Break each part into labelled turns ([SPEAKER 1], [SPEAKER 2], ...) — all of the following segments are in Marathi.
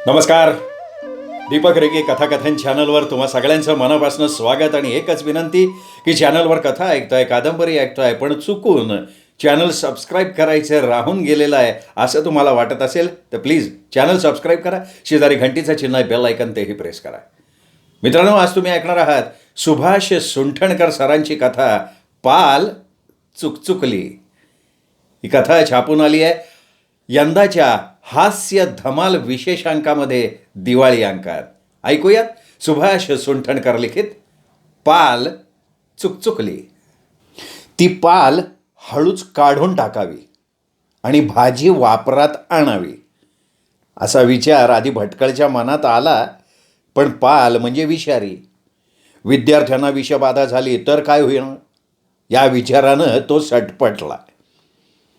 [SPEAKER 1] नमस्कार. दीपक रेगे कथाकथन चॅनलवर तुम्हा सगळ्यांचं मनापासून स्वागत आणि एकच विनंती की चॅनलवर कथा ऐकताय, कादंबरी ऐकताय, पण चुकून चॅनल सबस्क्राईब करायचं राहून गेलेलं आहे असं तुम्हाला वाटत असेल तर प्लीज चॅनल सबस्क्राईब करा. शेजारी घंटीचं चिन्ह आहे, बेल आयकन तेही प्रेस करा. मित्रांनो, आज तुम्ही ऐकणार आहात सुभाष सुंठणकर सरांची कथा पाल चुकचुकली. ही कथा छापून आली आहे यंदाच्या हास्य धमाल विशेषांकामध्ये, दिवाळी अंकात. ऐकूयात सुभाष सुंठणकर लिखित पाल चुकचुकली. ती पाल हळूच काढून टाकावी आणि भाजी वापरात आणावी असा विचार आधी भटकळच्या मनात आला. पण पाल म्हणजे विषारी, विद्यार्थ्यांना विषबाधा झाली तर काय होईल या विचारानं तो सटपटला.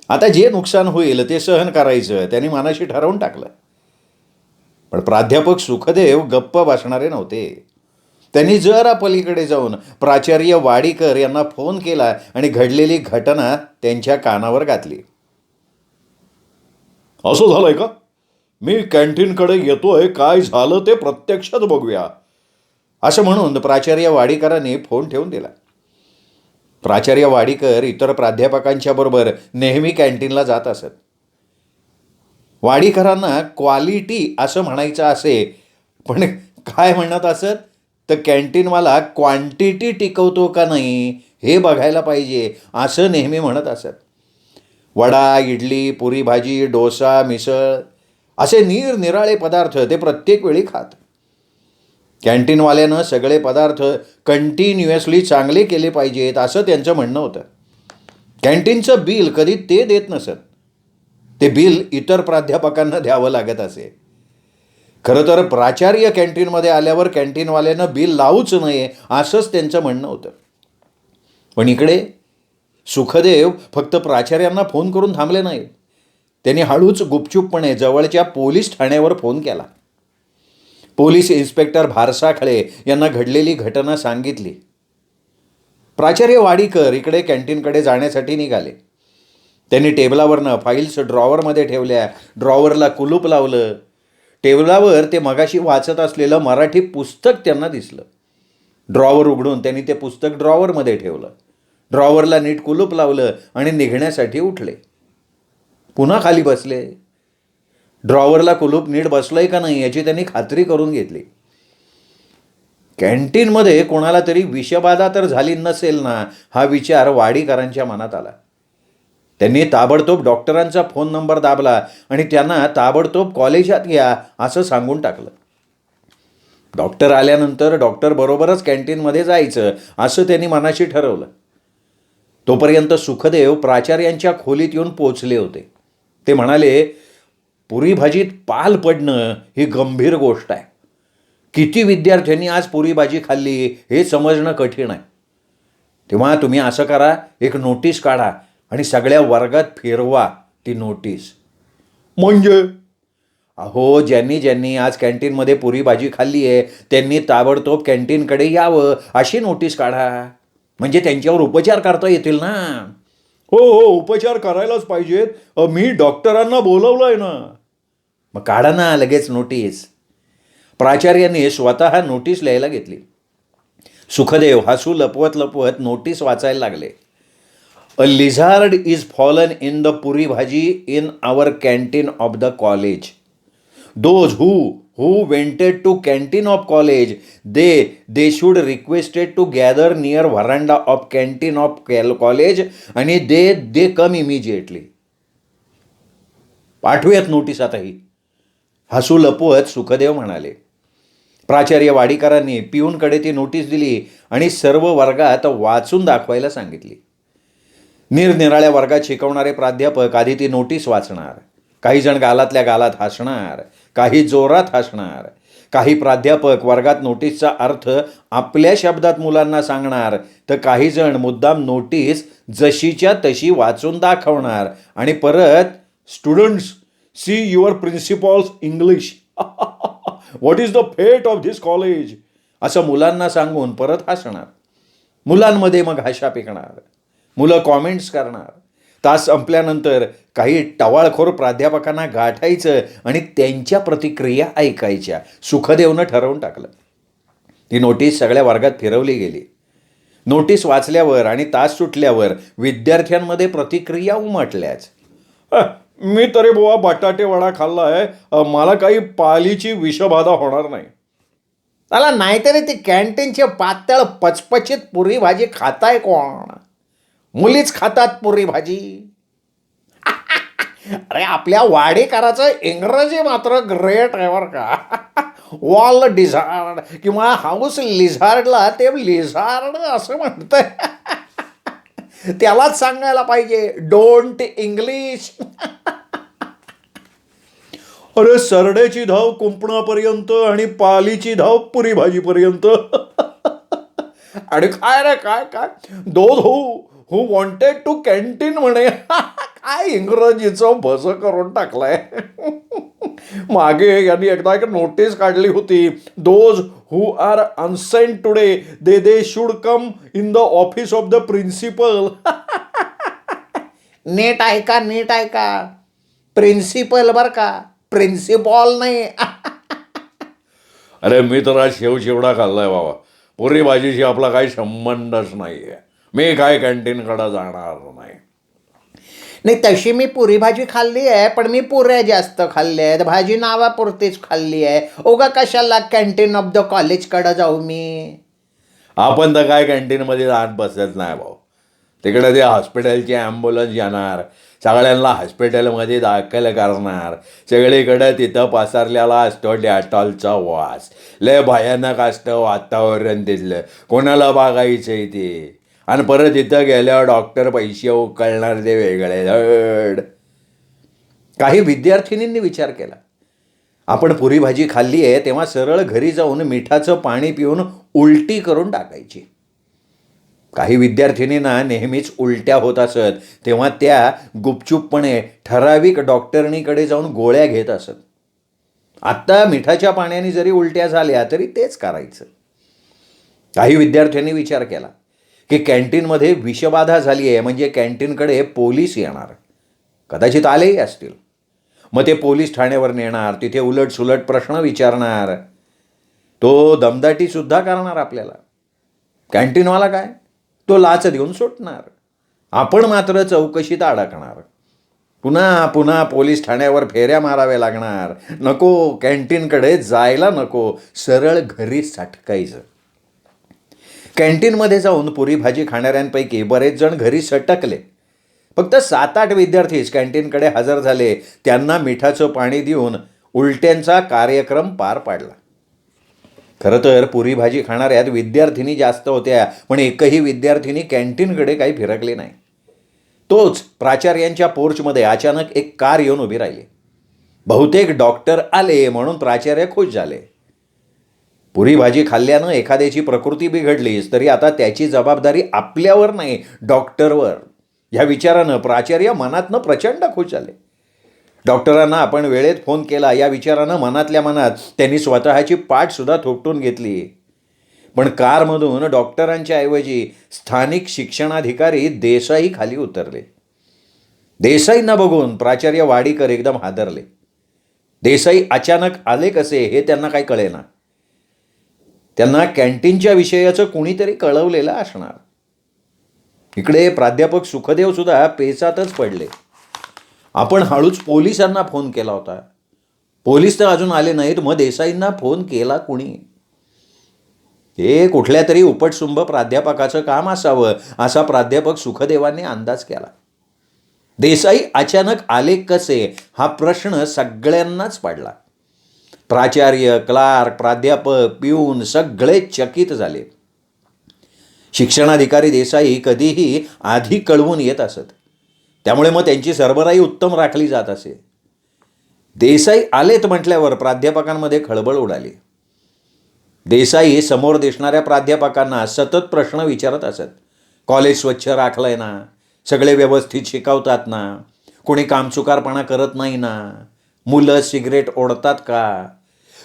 [SPEAKER 1] आता जे नुकसान होईल ते सहन करायचं त्यांनी मनाशी ठरवून टाकलं. पण प्राध्यापक सुखदेव गप्प बसणारे नव्हते. त्यांनी जरा पलीकडे जाऊन प्राचार्य वाडीकर यांना फोन केला आणि घडलेली घटना त्यांच्या कानावर घातली.
[SPEAKER 2] असं झालंय का? मी कॅन्टीनकडे येतोय, काय झालं ते प्रत्यक्षात बघूया.
[SPEAKER 1] असं म्हणून प्राचार्य वाडीकरांनी फोन ठेवून दिला. प्राचार्य वाडीकर इतर प्राध्यापकांच्या बरोबर नेहमी कॅन्टीनला जात असत. वाडीकरांना क्वालिटी असं म्हणायचं असे, पण काय म्हणत असत तर कॅन्टीनवाला क्वांटिटी टिकवतो का नाही हे बघायला पाहिजे असं नेहमी म्हणत असत. वडा, इडली, पुरी भाजी, डोसा, मिसळ असे निरनिराळे पदार्थ ते प्रत्येक वेळी खात. कॅन्टीनवाल्यानं सगळे पदार्थ कंटिन्युअसली चांगले केले पाहिजेत असं त्यांचं म्हणणं होतं. कॅन्टीनचं बिल कधी ते देत नसत, ते बिल इतर प्राध्यापकांना द्यावं लागत असे. खरं तर प्राचार्य कॅन्टीनमध्ये आल्यावर कॅन्टीनवाल्यानं बिल लावूच नये असंच त्यांचं म्हणणं होतं. पण इकडे सुखदेव फक्त प्राचार्यांना फोन करून थांबले नाही. त्यांनी हळूच गुपचूपपणे जवळच्या पोलीस ठाण्यावर फोन केला. पोलीस इन्स्पेक्टर भारसाखळे यांना घडलेली घटना सांगितली. प्राचार्य वाडीकर इकडे कॅन्टीनकडे जाण्यासाठी निघाले. त्यांनी टेबलावरनं फाईल्स ड्रॉवरमध्ये ठेवल्या, ड्रॉवरला कुलूप लावलं. टेबलावर ते मगाशी वाचत असलेलं मराठी पुस्तक त्यांना दिसलं. ड्रॉवर उघडून त्यांनी ते पुस्तक ड्रॉवरमध्ये ठेवलं, ड्रॉवरला नीट कुलूप लावलं आणि निघण्यासाठी उठले. पुन्हा खाली बसले. ड्रॉवरला कुलूप नीट बसलंय का नाही याची त्यांनी खात्री करून घेतली. कॅन्टीनमध्ये कोणाला तरी विषबाधा तर झाली नसेल ना हा विचार वाडीकरांच्या मनात आला. त्यांनी ताबडतोब डॉक्टरांचा फोन नंबर दाबला आणि त्यांना ताबडतोब कॉलेजात या असं सांगून टाकलं. डॉक्टर आल्यानंतर डॉक्टर बरोबरच कॅन्टीनमध्ये जायचं असं त्यांनी मनाशी ठरवलं. तोपर्यंत सुखदेव प्राचार्यांच्या खोलीत येऊन पोचले होते. ते म्हणाले, पुरी भाजीत पाल पडणं ही गंभीर गोष्ट आहे. किती विद्यार्थ्यांनी आज पुरी भाजी खाल्ली हे समजणं कठीण आहे. तेव्हा तुम्ही असं करा, एक नोटीस काढा आणि सगळ्या वर्गात फिरवा ती नोटीस.
[SPEAKER 2] म्हणजे?
[SPEAKER 1] अहो, ज्यांनी ज्यांनी आज कॅन्टीनमध्ये पुरी भाजी खाल्ली आहे त्यांनी ताबडतोब कॅन्टीनकडे यावं अशी नोटीस काढा. म्हणजे त्यांच्यावर उपचार करता येतील ना.
[SPEAKER 2] हो हो, उपचार करायलाच पाहिजेत. मी डॉक्टरांना बोलवलंय ना.
[SPEAKER 1] मग काढा ना लगेच नोटीस. प्राचार्यांनी स्वतः नोटीस लिहायला घेतली. सुखदेव हसू लपवत लपवत नोटीस वाचायला लागले. A lizard is fallen in the puri bhaji in our canteen of the college. Those who wanted to canteen of college, they should requested to gather near veranda of canteen of college आणि they come immediately. पाठवूयात नोटीस आताही, हसू लपवत सुखदेव म्हणाले. प्राचार्य वाडीकरांनी पिऊनकडे ती नोटीस दिली आणि सर्व वर्गात वाचून दाखवायला सांगितली. निरनिराळ्या वर्गात शिकवणारे प्राध्यापक आधी ती नोटीस वाचणार. काही जण गालातल्या गालात हसणार, काही जोरात हसणार. काही प्राध्यापक वर्गात नोटीसचा अर्थ आपल्या शब्दात मुलांना सांगणार, तर काही जण मुद्दाम नोटीस जशीच्या तशी वाचून दाखवणार आणि परत,
[SPEAKER 2] students, see your principal's English, what is the fate of this college
[SPEAKER 1] असं मुलांना सांगून परत हसणार. मुलांमध्ये मग हशा पिकणार. मुलं कॉमेंट्स करणार. तास संपल्यानंतर काही टवाळखोर प्राध्यापकांना गाठायचं आणि त्यांच्या प्रतिक्रिया ऐकायच्या सुखदेवनं ठरवून टाकलं. ती नोटीस सगळ्या वर्गात फिरवली गेली. नोटीस वाचल्यावर आणि तास सुटल्यावर विद्यार्थ्यांमध्ये प्रतिक्रिया उमटल्याच.
[SPEAKER 2] मी तरी बुवा बटाटे वडा खाल्लाय, मला काही पालीची विषबाधा होणार नाही.
[SPEAKER 1] त्याला नाहीतरी ती कॅन्टीनची पातळ पचपचित पुरी भाजी खाताय कोण? मुलीच खातात पुरी भाजी. अरे आपल्या वाडेकराचं इंग्रजी मात्र ग्रेट आहे बरं का. वॉल डिझार्ड किंवा हाऊस लिझार्डला ते लिझार्ड असं म्हणतंय. त्यालाच सांगायला पाहिजे डोंट इंग्लिश.
[SPEAKER 2] अरे सरड्याची धाव कुंपणापर्यंत आणि पालीची धाव पुरी भाजीपर्यंत.
[SPEAKER 1] आणि काय रे काय काय
[SPEAKER 2] दोन हू वॉन्टेड टू कॅन्टीन म्हणे.
[SPEAKER 1] काय इंग्रजीचं भस करून टाकलंय.
[SPEAKER 2] मागे यांनी एकदा एक नोटीस काढली होती. Those who are absent today they should come in the office of the principal.
[SPEAKER 1] नीट ऐका नीट ऐका. प्रिन्सिपल बर का, प्रिन्सिपॉल नाही.
[SPEAKER 2] अरे मी तर आज शेवचिवडा खाल्लाय बाबा. पुरी भाजीशी आपला काही संबंधच नाही आहे. मी काय कॅन्टीनकडे जाणार नाही.
[SPEAKER 1] नाही तशी मी पुरी भाजी खाल्ली आहे, पण मी पुऱ्या जास्त खाल्ल्या आहेत. भाजी नावापुरतीच खाल्ली आहे. उगा कशाला कॅन्टीन ऑफ द कॉलेजकडं जाऊ मी.
[SPEAKER 2] आपण तर काय कॅन्टीनमध्ये जात बसत नाही भाऊ. तिकडे ते हॉस्पिटलची ॲम्ब्युलन्स येणार, सगळ्यांना हॉस्पिटलमध्ये दाखल करणार. सगळीकडे तिथं पसरलेला असतो डॅटॉलचा वास. लय भयानक असतं वातावरण तिथलं. कोणाला बघायचं ते. आणि परत इथं गेल्यावर डॉक्टर पैसे उकळणार ते वेगळे धड.
[SPEAKER 1] काही विद्यार्थिनींनी विचार केला, आपण पुरी भाजी खाल्ली आहे तेव्हा सरळ घरी जाऊन मिठाचं पाणी पिऊन उलटी करून टाकायची. काही विद्यार्थिनींना नेहमीच उलट्या होत असत, तेव्हा त्या गुपचूपपणे ठराविक डॉक्टरनीकडे जाऊन गोळ्या घेत असत. आत्ता मिठाच्या पाण्याने जरी उलट्या झाल्या तरी तेच करायचं. काही विद्यार्थ्यांनी विचार केला की कॅन्टीनमध्ये विषबाधा झाली आहे म्हणजे कॅन्टीनकडे पोलीस येणार. कदाचित आलेही असतील. मग ते पोलीस ठाण्यावर नेणार, तिथे उलटसुलट प्रश्न विचारणार. तो दमदाटीसुद्धा करणार आपल्याला. कॅन्टीनवाला काय, तो लाच देऊन सुटणार. आपण मात्र चौकशीत अडकणार. पुन्हा पुन्हा पोलीस ठाण्यावर फेऱ्या माराव्या लागणार. नको, कॅन्टीनकडे जायला नको, सरळ घरी सटकायचं. कॅन्टीनमध्ये जाऊन पुरी भाजी खाणाऱ्यांपैकी बरेच जण घरी सटकले. फक्त 7-8 विद्यार्थीच कॅन्टीनकडे हजर झाले. त्यांना मिठाचं पाणी देऊन उलट्यांचा कार्यक्रम पार पाडला. खरं तर पुरी भाजी खाणाऱ्यात विद्यार्थिनी जास्त होत्या, पण एकही विद्यार्थिनी कॅन्टीनकडे काही फिरकली नाही. तोच प्राचार्यांच्या पोर्चमध्ये अचानक एक कार येऊन उभी राहिली. बहुतेक डॉक्टर आले म्हणून प्राचार्य खुश झाले. पुरी भाजी खाल्ल्यानं एखाद्याची प्रकृती बिघडलीच तरी आता त्याची जबाबदारी आपल्यावर नाही, डॉक्टरवर. ह्या विचारानं प्राचार्य मनातनं प्रचंड खुश झाले. डॉक्टरांना आपण वेळेत फोन केला या विचारानं मनातल्या मनात त्यांनी स्वतःची पाठसुद्धा थोपटून घेतली. पण कारमधून डॉक्टरांच्या ऐवजी स्थानिक शिक्षणाधिकारी देसाई खाली उतरले. देसाईंना बघून प्राचार्य वाडीकर एकदम हादरले. देसाई अचानक आले कसे हे त्यांना काही कळेना. त्यांना कॅन्टीनच्या विषयाचं कुणीतरी कळवलेलं असणार. इकडे प्राध्यापक सुखदेवसुद्धा पेचातच पडले. आपण हळूच पोलिसांना फोन केला होता. पोलीस तर अजून आले नाहीत, मग देसाईंना फोन केला कुणी? हे कुठल्या तरी उपटसुंभ प्राध्यापकाचं काम असावं असा प्राध्यापक सुखदेवांनी अंदाज केला. देसाई अचानक आले कसे हा प्रश्न सगळ्यांनाच पडला. प्राचार्य, क्लार्क, प्राध्यापक, पिऊन सगळे चकित झाले. शिक्षणाधिकारी देसाई कधीही आधी कळवून येत असत, त्यामुळे मग त्यांची सरबराई उत्तम राखली जात असे. देसाई आलेत म्हटल्यावर प्राध्यापकांमध्ये खळबळ उडाली. देसाई समोर दिसणाऱ्या प्राध्यापकांना सतत प्रश्न विचारत असत. कॉलेज स्वच्छ राखलंय ना? सगळे व्यवस्थित शिकवतात ना? कोणी कामचुकारपणा करत नाही ना? मुलं सिगरेट ओढतात का?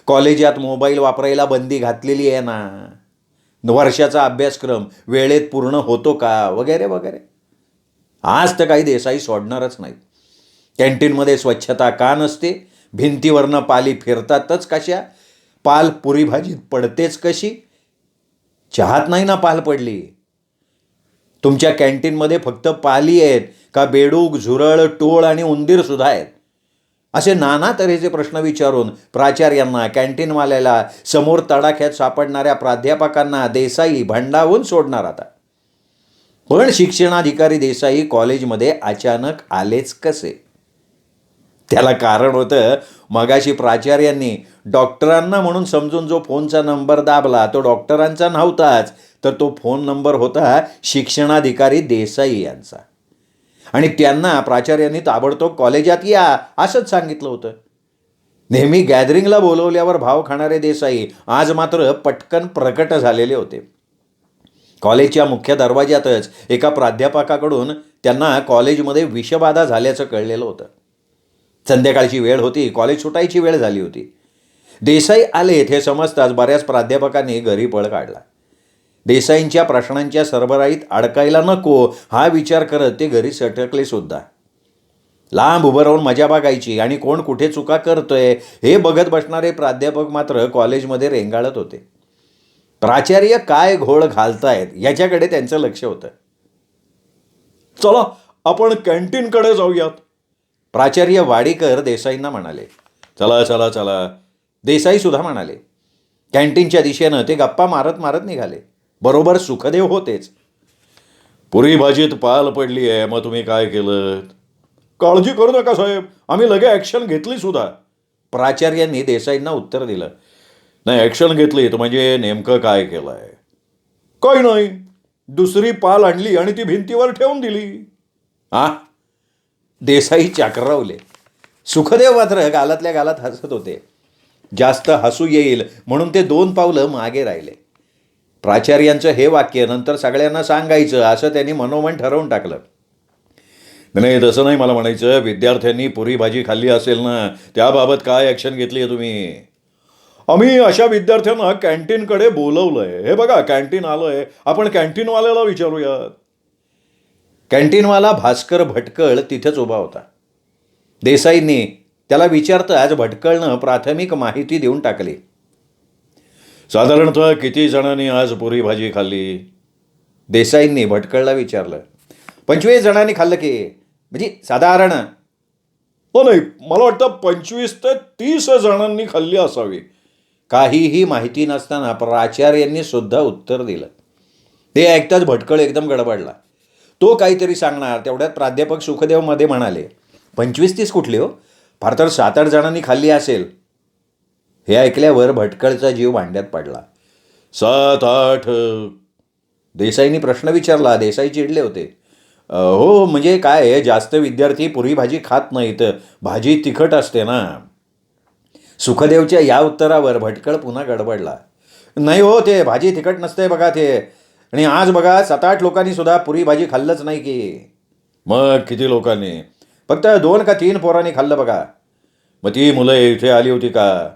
[SPEAKER 1] कॉलेजात मोबाईल वापरायला बंदी घातलेली आहे ना? वर्षाचा अभ्यासक्रम वेळेत पूर्ण होतो का? वगैरे वगैरे. आज तर काही देसाई सोडणारच नाहीत. कॅन्टीनमध्ये स्वच्छता का नसते, भिंतीवरनं पाली फिरतातच कशा, पाल पुरी भाजीत पडतेच कशी, चहात नाही ना पाल पडली. तुमच्या कॅन्टीनमध्ये फक्त पाली आहेत का बेडूक, झुरळ, टोळ आणि उंदीर सुद्धा आहेत? असे नाना तऱ्हेचे प्रश्न विचारून प्राचार्यांना, कॅन्टीनवाल्याला, समोर तडाख्यात सापडणाऱ्या प्राध्यापकांना देसाई भंडावून सोडणार आता. पण शिक्षणाधिकारी देसाई कॉलेजमध्ये अचानक आलेच कसे? त्याला कारण होतं, मगाशी प्राचार्यांनी डॉक्टरांना म्हणून समजून जो फोनचा नंबर दाबला तो डॉक्टरांचा नव्हताच, तर तो फोन नंबर होता शिक्षणाधिकारी देसाई यांचा. आणि त्यांना प्राचार्यांनी ताबडतोब कॉलेजात या असंच सांगितलं होतं. नेहमी गॅदरिंगला बोलवल्यावर भाव खाणारे देसाई आज मात्र पटकन प्रकट झालेले होते. कॉलेजच्या मुख्य दरवाज्यातच एका प्राध्यापकाकडून त्यांना कॉलेजमध्ये विषबाधा झाल्याचं कळलेलं होतं. संध्याकाळची वेळ होती, कॉलेज सुटायची वेळ झाली होती. देसाई आलेत हे समजताच बऱ्याच प्राध्यापकांनी घरी पळ काढला. देसाईंच्या प्रश्नांच्या सरबराईत अडकायला नको हा विचार करत ते घरी सटकले सुद्धा. लांब उभं राहून मजा बघायची आणि कोण कुठे चुका करतोय हे बघत बसणारे प्राध्यापक मात्र कॉलेजमध्ये रेंगाळत होते. प्राचार्य काय घोळ घालतायत याच्याकडे त्यांचं लक्ष होतं. चला आपण कॅन्टीनकडे जाऊयात, प्राचार्य वाडीकर देसाईंना म्हणाले. चला चला चला, देसाई सुद्धा म्हणाले. कॅन्टीनच्या दिशेनं ते गप्पा मारत मारत निघाले. बरोबर सुखदेव होतेच. पुरी भाजीत पाल पडली आहे, मग तुम्ही काय केलं? काळजी करू नका साहेब, आम्ही लगे ॲक्शन घेतली सुद्धा, प्राचार्यांनी देसाईंना उत्तर दिलं. नाही, ॲक्शन घेतली तर म्हणजे नेमकं काय केलं आहे? काही नाही, दुसरी पाल आणली आणि ती भिंतीवर ठेवून दिली. हा, देसाई चाकरावले. सुखदेव मात्र गालातल्या गालात हसत होते. जास्त हसू येईल म्हणून ते 2 पावलं मागे राहिले. प्राचार्यांचं हे वाक्य नंतर सगळ्यांना सांगायचं असं त्यांनी मनोमन ठरवून टाकलं. नाही, तसं नाही मला म्हणायचं, विद्यार्थ्यांनी पुरी भाजी खाल्ली असेल ना, त्याबाबत काय ॲक्शन घेतली आहे तुम्ही? आम्ही अशा विद्यार्थ्यांना कॅन्टीनकडे बोलवलंय. हे बघा, कॅन्टीन आलंय, आपण कॅन्टीनवाल्याला विचारूयात. कॅन्टीनवाला भास्कर भटकळ तिथेच उभा होता. देसाईंनी त्याला विचारताच भटकळनं प्राथमिक माहिती देऊन टाकली. साधारणतः किती जणांनी आज पुरी भाजी खाल्ली? देसाईंनी भटकळला विचारलं. 25 जणांनी खाल्लं की, म्हणजे साधारण. हो नाही, मला वाटतं 25 ते 30 जणांनी खाल्ली असावी. काहीही माहिती नसताना प्राचार्यांनी सुद्धा उत्तर दिलं. ते ऐकताच भटकळ एकदम गडबडला. तो काहीतरी सांगणार तेवढ्यात प्राध्यापक सुखदेव मध्ये म्हणाले, 25-30 कुठले हो, फार तर 7-8 जणांनी खाल्ली असेल. हे ऐकल्यावर भटकळचा जीव भांड्यात पडला. 7-8? देसाईंनी प्रश्न विचारला. देसाई चिडले होते. हो, म्हणजे काय आहे, जास्त विद्यार्थी पुरी भाजी खात नाहीत, भाजी तिखट असते ना. सुखदेवच्या या उत्तरावर भटकळ पुन्हा गडबडला. नाही हो, ते भाजी तिखट नसते बघा ते. आणि आज बघा 7-8 लोकांनी सुद्धा पुरी भाजी खाल्लंच नाही की. मग किती लोकांनी? फक्त 2 का 3 पोरांनी खाल्लं बघा. मग ती मुलं इथे आली होती का?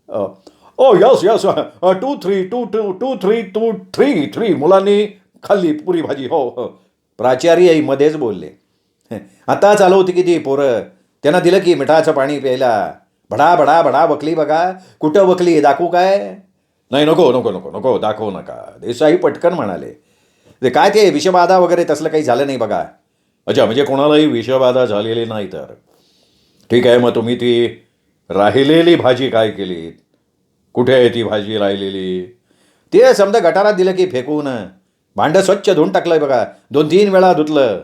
[SPEAKER 1] ओ यस यस, 2-3 मुलांनी खाल्ली पुरी भाजी. हो हो, प्राचार्य मध्येच बोलले. आता चालू होती की ती पोरं, त्यांना दिलं की मिठाचं पाणी प्यायला. बडा बडा बडा बकली बघा. कुठं बकली, दाखवू काय? नाही, नको नको नको नको, दाखवू नका, देसाई पटकन म्हणाले. ते काय, ते विषबाधा वगैरे तसलं काही झालं नाही बघा. अच्छा, म्हणजे कोणालाही विषबाधा झालेली नाही तर ठीक आहे. मग तुम्ही ती राहिलेली भाजी काय केली? कुठे आहे ती भाजी राहिलेली? ते समजा गटारात दिलं की फेकून. भांडं स्वच्छ धुवून टाकलंय बघा, 2-3 वेळा धुतलं.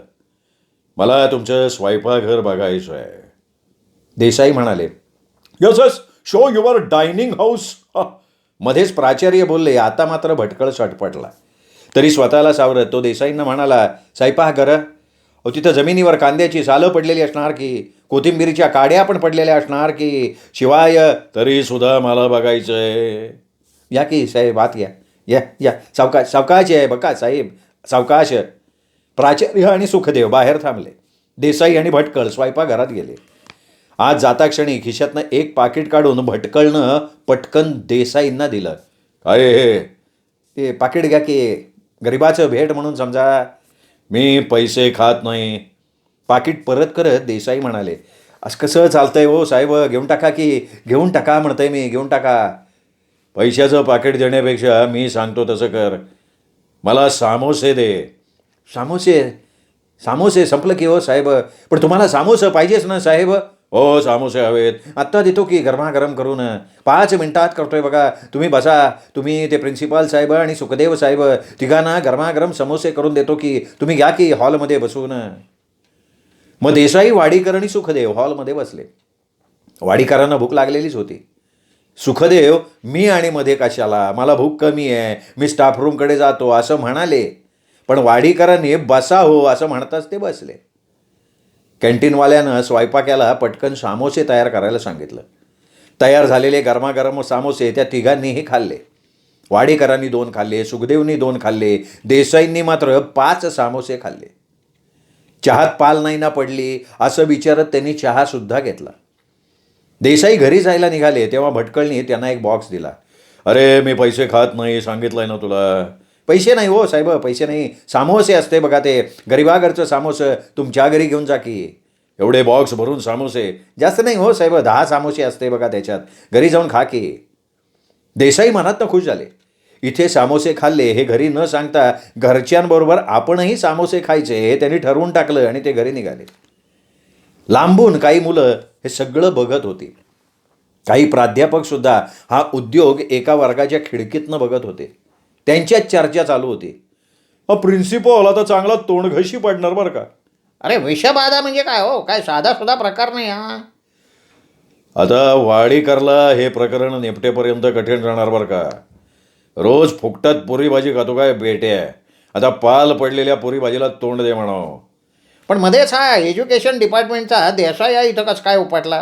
[SPEAKER 1] मला तुमचं स्वयंपाकघर बघायचं आहे, देसाई म्हणाले. Yes yes, show your dining house. मध्येच प्राचार्य बोलले. आता मात्र भटकळ सटपटला. तरी स्वतःला सावरत तो देसाईंना म्हणाला, स्वयंपाकघर? अहो, तिथं जमिनीवर कांद्याची सालं पडलेली असणार की, कोथिंबीरीच्या काड्या पण पडलेल्या असणार की, शिवाय तरी सुद्धा मला बघायचं आहे. या की साहेब, आत या या या, सावकाश सावकाश आहे बघा साहेब, सावकाश. प्राचार्य आणि सुखदेव बाहेर थांबले. देसाई आणि भटकळ स्वयंपाकघरात गेले. आज जाता क्षणी खिशातनं एक पाकिट काढून भटकळनं पटकन देसाईंना दिलं. काय हे? ते पाकिट घ्या की, गरिबाचं भेट म्हणून समजा. मी पैसे खात नाही. पाकिट परत करत देसाई म्हणाले, असं कसं चालतंय हो साहेब, घेऊन टाका की, घेऊन टाका म्हणतंय मी, घेऊन टाका. पैशाचं पाकिट देण्यापेक्षा मी सांगतो तसं कर, मला सामोसे दे. सामोसे? सामोसे संपलं की हो साहेब. पण तुम्हाला सामोसं पाहिजेच ना साहेब. हो सामोसे हवेत, आत्ता देतो की गरमागरम करून. 5 मिनिटात करतोय बघा. तुम्ही बसा, तुम्ही ते प्रिन्सिपाल साहेब आणि सुखदेव साहेब तिघांना गरमागरम समोसे करून देतो की, तुम्ही घ्या की हॉलमध्ये बसून. मग देसाई, वाडीकर आणि सुखदेव हॉलमध्ये बसले. वाडीकरांना भूक लागलेलीच होती. सुखदेव, मी आणि मध्ये कशाला, मला भूक कमी आहे, मी स्टाफ रूमकडे जातो असं म्हणाले. पण वाडीकरांनी बसा हो असं म्हणताच ते बसले. कॅन्टीनवाल्यानं स्वयंपाक्याला पटकन सामोसे तयार करायला सांगितलं. तयार झालेले गरमागरम सामोसे त्या तिघांनीही खाल्ले. वाडीकरांनी 2 खाल्ले, सुखदेवनी 2 खाल्ले, देसाईंनी मात्र 5 सामोसे खाल्ले. चहात पाल नाही ना पडली असं विचारत त्यांनी चहासुद्धा घेतला. देसाई घरी जायला निघाले तेव्हा भटकळनी त्यांना एक बॉक्स दिला. अरे मी पैसे खात नाही, सांगितलंय ना तुला. पैसे नाही हो साहेब, पैसे नाही. सामोसे असते बघा, ते गरिबाघरचं सामोसं तुमच्या घरी घेऊन जा की. एवढे बॉक्स भरून सामोसे? जास्त नाही हो साहेब, 10 सामोसे असते बघा त्याच्यात, घरी जाऊन खा की. देसाई मनात खुश झाले. इथे सामोसे खाल्ले हे घरी न सांगता घरच्यांबरोबर आपणही सामोसे खायचे हे त्यांनी ठरवून टाकलं आणि ते घरी निघाले. लांबून काही मुलं हे सगळं बघत होती. काही प्राध्यापकसुद्धा हा उद्योग एका वर्गाच्या खिडकीतनं बघत होते. त्यांच्याच चर्चा चालू होती. प्रिन्सिपल आता चांगला तोंडघशी पडणार बरं का.
[SPEAKER 3] अरे विषबाधा म्हणजे काय हो, काय साधा सुद्धा प्रकार नाही हा.
[SPEAKER 1] आता वाडीकरला हे प्रकरण निपटेपर्यंत कठीण राहणार बरं का. रोज फुकटात पुरी भाजी खातो काय बेटे आहे. आता पाल पडलेल्या पुरी भाजीला तोंड दे म्हणावं.
[SPEAKER 3] पण मध्येच हा एज्युकेशन डिपार्टमेंटचा देसाई या इथं कसं काय उपटला?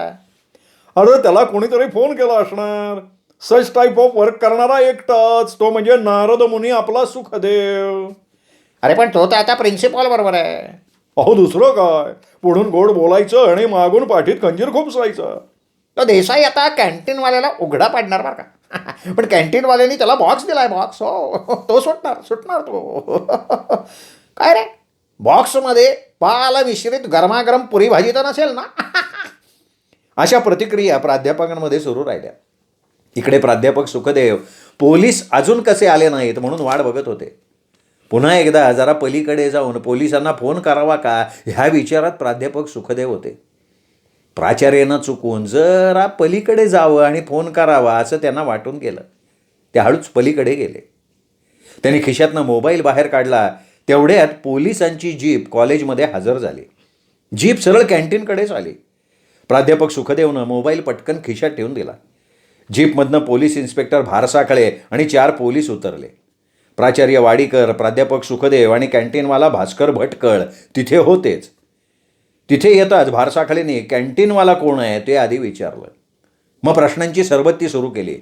[SPEAKER 1] अरे त्याला कोणीतरी फोन केला असणार. सच टाईप ऑफ वर्क करणारा एकटाच, तो म्हणजे नारद मुनी आपला सुखदेव.
[SPEAKER 3] अरे पण तो तर आता प्रिन्सिपॉल बरोबर आहे.
[SPEAKER 1] अहो दुसरं काय, पुढून गोड बोलायचं आणि मागून पाठीत खंजीर खुपसायचं.
[SPEAKER 3] तो देसाई आता कॅन्टीनवाल्याला उघडा पाडणार बरं का. पण कॅन्टीनवाल्याने त्याला बॉक्स दिलाय, बॉक्स. हो तो सुटणार तो. काय रे, बॉक्समध्ये पाला मिश्रित गरमागरम पुरी भाजी तर नसेल ना?
[SPEAKER 1] अशा प्रतिक्रिया प्राध्यापकांमध्ये सुरू राहिल्या. इकडे प्राध्यापक सुखदेव पोलीस अजून कसे आले नाहीत म्हणून वाट बघत होते. पुन्हा एकदा जरा पलीकडे जाऊन पोलिसांना फोन करावा का ह्या विचारात प्राध्यापक सुखदेव होते. प्राचार्यानं चुकून जरा पलीकडे जावं आणि फोन करावा असं त्यांना वाटून गेलं. ते हळूच पलीकडे गेले. त्यांनी खिशातनं मोबाईल बाहेर काढला. तेवढ्यात पोलिसांची जीप कॉलेजमध्ये हजर झाली. जीप सरळ कॅन्टीनकडेच आली. प्राध्यापक सुखदेवनं मोबाईल पटकन खिशात ठेवून दिला. जीपमधनं पोलीस इन्स्पेक्टर भारसाखळे आणि 4 पोलीस उतरले. प्राचार्य वाडीकर, प्राध्यापक सुखदेव आणि कॅन्टीनवाला भास्कर भटकळ तिथे होतेच. तिथे येताच भारसाखळेने कॅन्टीनवाला कोण आहे ते आधी विचारलं. मग प्रश्नांची सरबत्ती सुरू केली.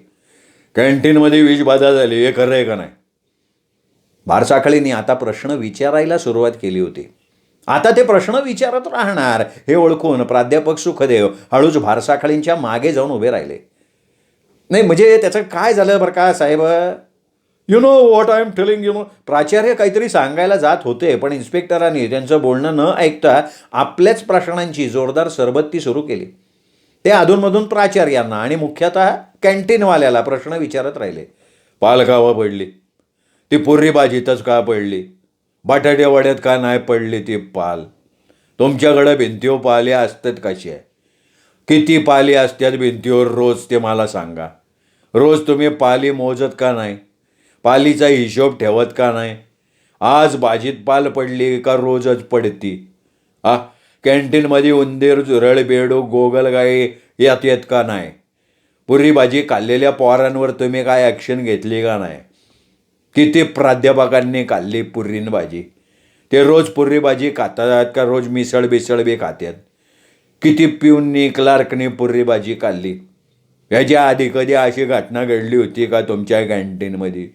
[SPEAKER 1] कॅन्टीनमध्ये विषबाधा झाली हे खरं आहे का नाही? भारसाखळेने आता प्रश्न विचारायला सुरुवात केली होती. आता ते प्रश्न विचारत राहणार हे ओळखून प्राध्यापक सुखदेव हळूच भारसाखळींच्या मागे जाऊन उभे राहिले. नाही म्हणजे त्याचं काय झालं बरं का साहेब? You know what I am telling you know. प्राचार्य काहीतरी सांगायला जात होते पण इन्स्पेक्टरांनी त्यांचं बोलणं न ऐकता आपल्याच प्रश्नांची जोरदार सरबत्ती सुरू केली. ते अधूनमधून प्राचार्यांना आणि मुख्यतः कॅन्टीनवाल्याला प्रश्न विचारत राहिले. पाल का पडली? ती पुरी भाजीतच का पडली? बटाट्या वड्यात का नाही पडली ती पाल? तुमच्याकडं भिंतीवर पाल्या असतात कशी आहे? किती पाली असतात भिंतीवर रोज ते मला सांगा. रोज तुम्ही पाली मोजत का नाही? पालीचा हिशोब ठेवत का नाही? आज भाजीत पाल पडली का रोजच पडती? कॅन्टीनमध्ये उंदीर, झुरळ, बेडूक, गोगलगाई येत का नाही? पुरी भाजी खाल्लेल्या पोरांवर तुम्ही काय ॲक्शन घेतली का नाही? किती प्राध्यापकांनी खाल्ली पुरीन भाजी? ते रोज पुरी भाजी खातात का रोज मिसळ बी खातात? किती पिऊननी, क्लार्कनी पुरी भाजी खाल्ली? ह्याच्या आधी कधी अशी घटना घडली होती का तुमच्या कॅन्टीनमध्ये?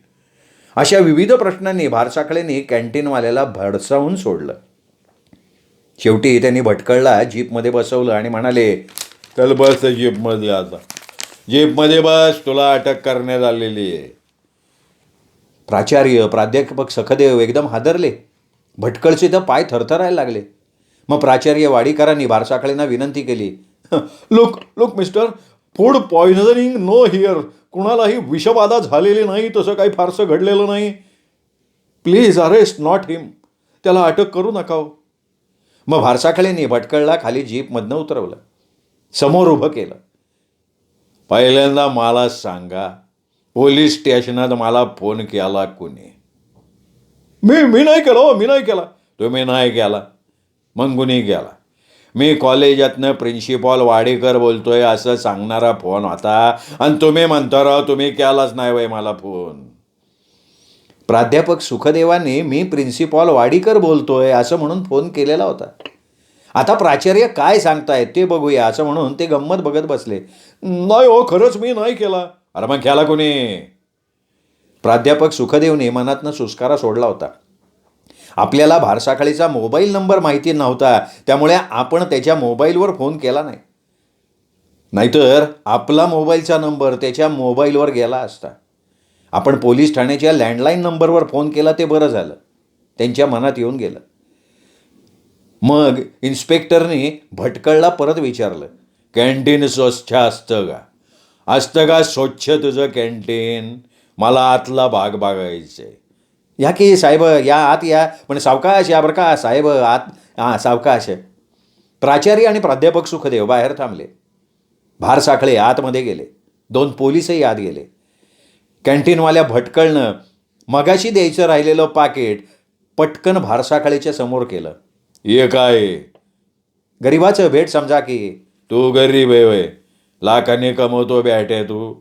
[SPEAKER 1] अशा विविध प्रश्नांनी भारसाखळेंनी कॅन्टीनवाल्याला भडसावून सोडलं. शेवटी त्यांनी भटकळला जीपमध्ये बसवलं आणि म्हणाले, चल बस जीपमध्ये, आता जीपमध्ये बस, तुला अटक करण्यात आलेली आहे. प्राचार्य, प्राध्यापक सुखदेव एकदम हादरले. भटकळचे तर पाय थरथरायला लागले. मग प्राचार्य वाडीकरांनी भारसाखळेंना विनंती केली,
[SPEAKER 2] look look mister, food poisoning no here. कुणालाही विषबाधा झालेली नाही, तसं काही फारसं घडलेलं नाही. Please arrest not him. त्याला अटक करू नका हो.
[SPEAKER 1] मग भारसाखळेंनी भटकळला खाली जीपमधनं उतरवलं, समोर उभं केलं.
[SPEAKER 2] पहिल्यांदा मला सांगा, पोलीस स्टेशनात मला फोन केला कोणी? मी नाही केला हो, मी नाही केला. तुम्ही नाही केला, मग कुणी केला? मी कॉलेजातनं प्रिन्सिपॉल वाडेकर बोलतोय असं सांगणारा फोन होता, आणि तुम्ही म्हणता राव तुम्ही केलाच नाही बाई मला फोन.
[SPEAKER 1] प्राध्यापक सुखदेवांनी मी प्रिन्सिपॉल वाडीकर बोलतोय असं म्हणून फोन केलेला होता. आता प्राचार्य काय सांगतायत ते बघूया असं म्हणून ते गंमत बघत बसले.
[SPEAKER 2] नाही हो, खरंच मी नाही केला. अरे मग केला कोणी?
[SPEAKER 1] प्राध्यापक सुखदेवने मनातनं सुस्कारा सोडला होता. आपल्याला भारसाखळीचा मोबाईल नंबर माहिती नव्हता, त्यामुळे आपण त्याच्या मोबाईलवर फोन केला नाही. नाहीतर आपला मोबाईलचा नंबर त्याच्या मोबाईलवर गेला असता. आपण पोलीस ठाण्याच्या लँडलाईन नंबरवर फोन केला ते बरं झालं, त्यांच्या मनात येऊन गेलं. मग इन्स्पेक्टरने भटकळला परत विचारलं,
[SPEAKER 2] कॅन्टीन स्वच्छ असतं का? असतं का स्वच्छ तुझं कॅन्टीन? मला आतला भाग बघायचा आहे.
[SPEAKER 1] या की साहेब, या आत या, पण सावकाश या बरं का साहेब, आत हां सावकाश. प्राचार्य आणि प्राध्यापक सुखदेव बाहेर थांबले. भारसाखळे आतमध्ये गेले. 2 पोलीसही आत गेले. कॅन्टीनवाल्या भटकळनं मगाशी द्यायचं राहिलेलं पाकिट पटकन भारसाखळेच्या समोर केलं.
[SPEAKER 2] हे काय?
[SPEAKER 1] गरिबाचं भेट समजा की.
[SPEAKER 2] तू गरीब आहे वय, लाखाने कमवतो बॅटे तू.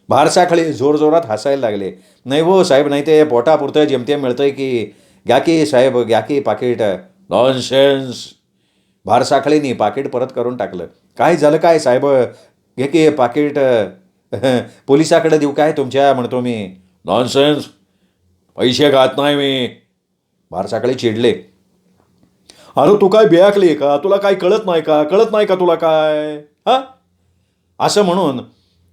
[SPEAKER 1] भारसाखळे जोरजोरात हसायला लागले. नाही हो साहेब, नाही ते पोटापुरतं जेमतेम मिळतंय की. घ्या की साहेब, घ्या की पाकिट.
[SPEAKER 2] नॉनसेन्स.
[SPEAKER 1] भारसाखळेनी पाकिट परत करून टाकलं. काय झालं काय साहेब, घे की पाकिट. पोलिसाकडे देऊ काय तुमच्या म्हणतो मी.
[SPEAKER 2] नॉनसेन्स, पैसे खात नाही मी.
[SPEAKER 1] भारसाखळे चिडले.
[SPEAKER 2] अरे तू काय बेअकली का? तुला काय कळत नाही का? कळत नाही का तुला काय? हां,
[SPEAKER 1] असं म्हणून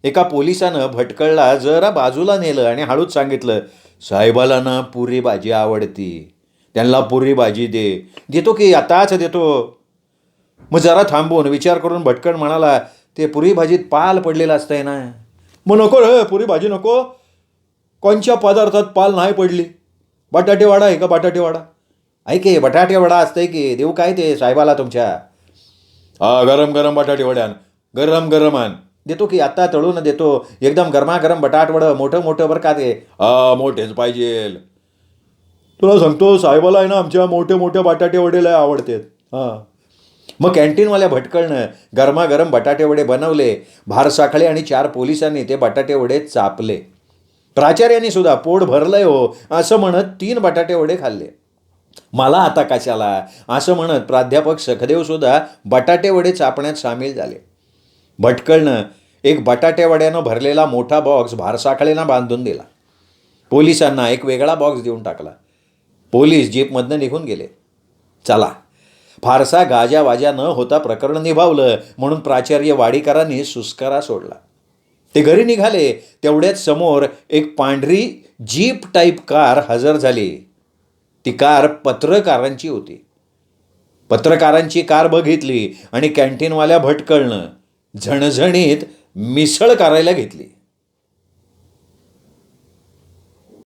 [SPEAKER 1] एका पोलिसानं भटकळला जरा बाजूला नेलं आणि हळूच सांगितलं, साहेबाला ना पुरी भाजी आवडती, त्यांना पुरी भाजी दे. देतो की, आताच देतो. मग जरा थांबून विचार करून भटकळ म्हणाला, ते पुरी भाजीत पाल पडलेलं असतंय ना.
[SPEAKER 2] मग नको रे, पुरी भाजी नको. कोणत्या पदार्थात पाल नाही पडली? बटाटे वडा आहे का? बटाटे वडा
[SPEAKER 1] ऐके, बटाटे वडा असतंय की, देऊ काय ते साहेबाला तुमच्या.
[SPEAKER 2] गरम गरम बटाटे वड्यान, गरम गरम आण.
[SPEAKER 1] देतो की, आत्ता तळून देतो. एकदम गरमागरम बटाटवडं, मोठं मोठं बरं का ते.
[SPEAKER 2] मोठेच पाहिजे. तुला सांगतो, साहेबाला आहे ना आमच्या मोठे मोठे बटाटे वडे लय आवडतात. हां.
[SPEAKER 1] मग कॅन्टीनवाल्या भटकळनं गरमागरम बटाटे वडे बनवले. भारसाखळे आणि 4 पोलिसांनी ते बटाटे वडे चापले. प्राचार्यांनी सुद्धा पोट भरलंय हो असं म्हणत 3 बटाटे वडे खाल्ले. मला आता कशाला असं म्हणत प्राध्यापक सुखदेवसुद्धा बटाटे वडे चापण्यात सामील झाले. भटकळनं एक बटाटे वड्यानं भरलेला मोठा बॉक्स भारसाखळेला बांधून दिला. पोलिसांना एक वेगळा बॉक्स देऊन टाकला. पोलीस जीपमधनं निघून गेले. चला, फारसा गाजावाजा न होता प्रकरण निभावलं म्हणून प्राचार्य वाडीकरांनी सुस्कारा सोडला. ते घरी निघाले तेवढ्याच समोर एक पांढरी जीप टाईप कार हजर झाली. ती कार पत्रकारांची होती. पत्रकारांची कार बघितली आणि कॅन्टीनवाल्या भटकळनं झणझणीत मिसळ करायला घेतली.